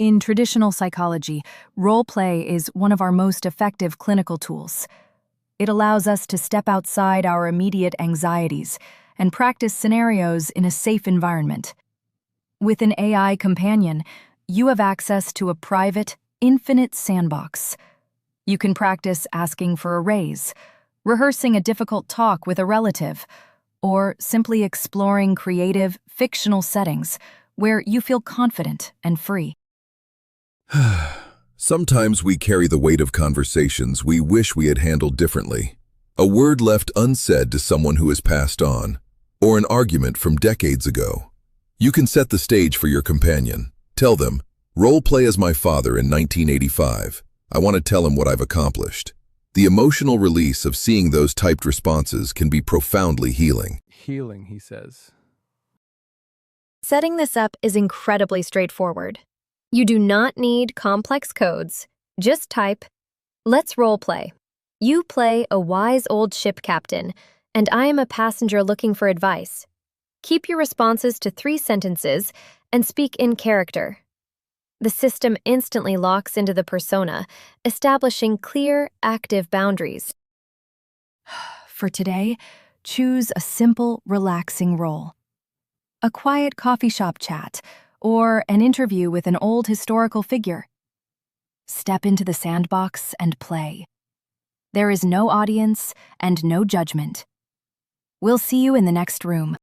In traditional psychology, role play is one of our most effective clinical tools. It allows us to step outside our immediate anxieties and practice scenarios in a safe environment. With an AI companion, you have access to a private, infinite sandbox. You can practice asking for a raise, rehearsing a difficult talk with a relative, or simply exploring creative, fictional settings where you feel confident and free. Sometimes we carry the weight of conversations we wish we had handled differently. A word left unsaid to someone who has passed on, or an argument from decades ago. You can set the stage for your companion. Tell them, "Role play as my father in 1985. I want to tell him what I've accomplished." The emotional release of seeing those typed responses can be profoundly healing. Healing, he says. Setting this up is incredibly straightforward. You do not need complex codes. Just type, "Let's role play. You play a wise old ship captain, and I am a passenger looking for advice." Keep your responses to 3 sentences and speak in character. The system instantly locks into the persona, establishing clear, active boundaries. For today, choose a simple, relaxing role. A quiet coffee shop chat, or an interview with an old historical figure. Step into the sandbox and play. There is no audience and no judgment. We'll see you in the next room.